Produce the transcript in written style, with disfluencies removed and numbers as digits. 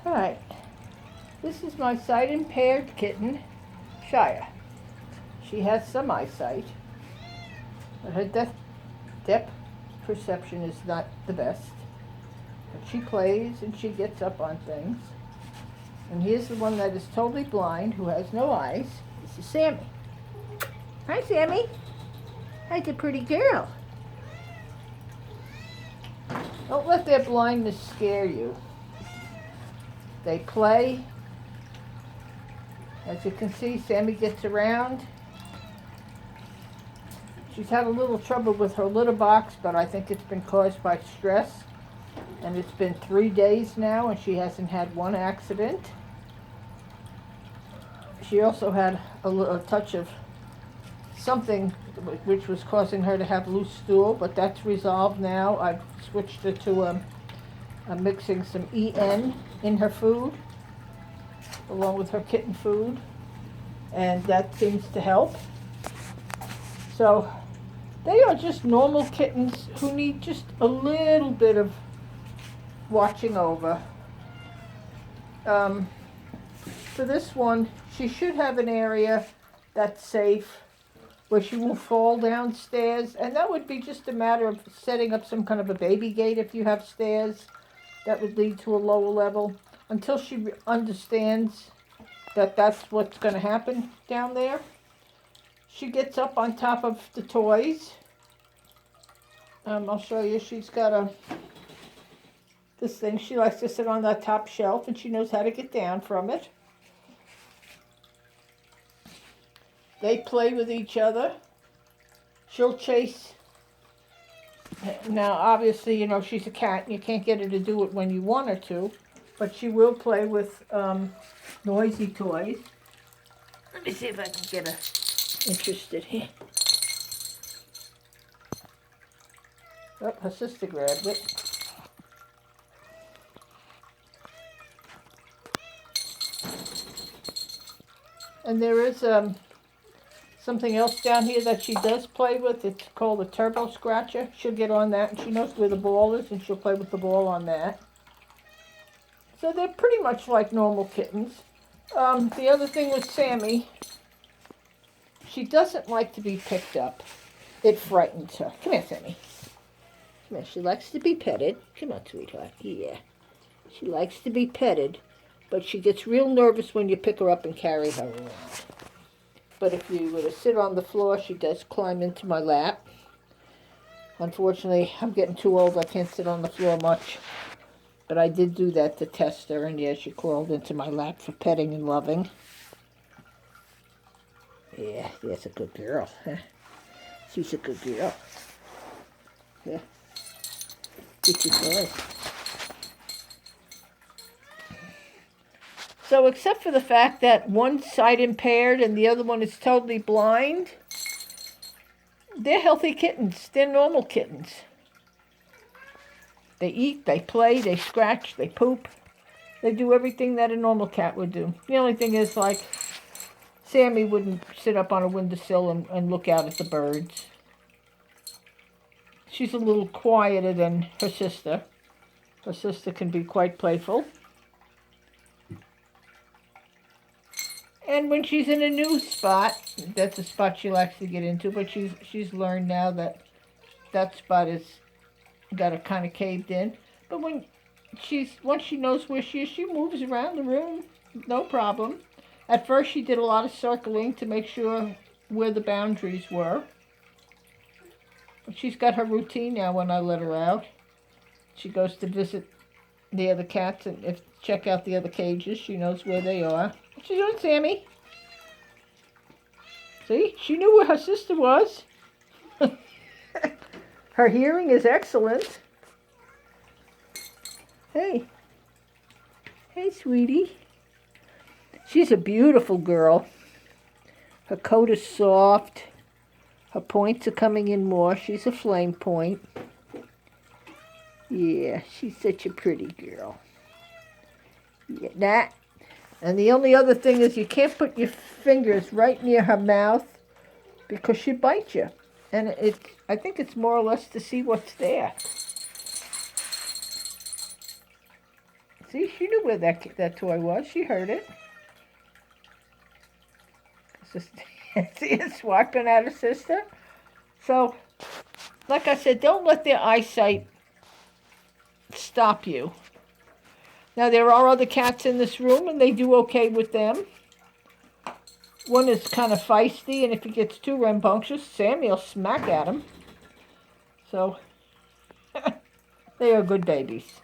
Alright, this is my sight-impaired kitten, Shia. She has some eyesight, but her depth perception is not the best. But she plays and she gets up on things. And here's the one that is totally blind, who has no eyes. This is Sammy. Hi, Sammy. Hi, the pretty girl. Don't let their blindness scare you. They play. As you can see, Sammy gets around. She's had a little trouble with her litter box, but I think it's been caused by stress. And it's been 3 days now, and she hasn't had one accident. She also had a touch of something which was causing her to have loose stool, but that's resolved now. I've switched her to mixing some EN in her food, along with her kitten food, and that seems to help. So they are just normal kittens who need just a little bit of watching over. For this one, she should have an area that's safe, where she won't fall downstairs, and that would be just a matter of setting up some kind of a baby gate if you have stairs. That would lead to a lower level until she understands that that's what's going to happen down there. She gets up on top of the toys. I'll show you. She's got this thing. She likes to sit on that top shelf, and she knows how to get down from it. They play with each other. She'll chase. Now, obviously, you know, she's a cat. You can't get her to do it when you want her to. But she will play with noisy toys. Let me see if I can get her interested here. Oh, her sister grabbed it. And there is something else down here that she does play with. It's called a turbo scratcher. She'll get on that, and she knows where the ball is, and she'll play with the ball on that. So they're pretty much like normal kittens. The other thing with Sammy, she doesn't like to be picked up. It frightens her. Come here, Sammy. Come here. She likes to be petted. Come on, sweetheart. Yeah. She likes to be petted, but she gets real nervous when you pick her up and carry her around. But if you were to sit on the floor, she does climb into my lap. Unfortunately, I'm getting too old. I can't sit on the floor much. But I did do that to test her, and yeah, she crawled into my lap for petting and loving. Yeah, that's a good girl. Huh? She's a good girl. Yeah. Good boy. So except for the fact that one's sight impaired and the other one is totally blind, they're healthy kittens. They're normal kittens. They eat, they play, they scratch, they poop. They do everything that a normal cat would do. The only thing is, like, Sammy wouldn't sit up on a windowsill and look out at the birds. She's a little quieter than her sister. Her sister can be quite playful. And when she's in a new spot, that's a spot she likes to get into, but she's learned now that that spot is got her kind of caved in. But once she knows where she is, she moves around the room, no problem. At first, she did a lot of circling to make sure where the boundaries were. But she's got her routine now when I let her out. She goes to visit the other cats and check out the other cages. She knows where they are. What you doing, Sammy? See, she knew where her sister was. Her hearing is excellent. Hey. Hey, sweetie. She's a beautiful girl. Her coat is soft. Her points are coming in more. She's a flame point. Yeah, she's such a pretty girl. Yeah, that. And the only other thing is you can't put your fingers right near her mouth because she'd bite you. And I think it's more or less to see what's there. See, she knew where that toy was. She heard it. Just, see it swiping at her sister? So, like I said, don't let their eyesight stop you. Now, there are other cats in this room, and they do okay with them. One is kind of feisty, and if he gets too rambunctious, Sammy'll smack at him. So, they are good babies.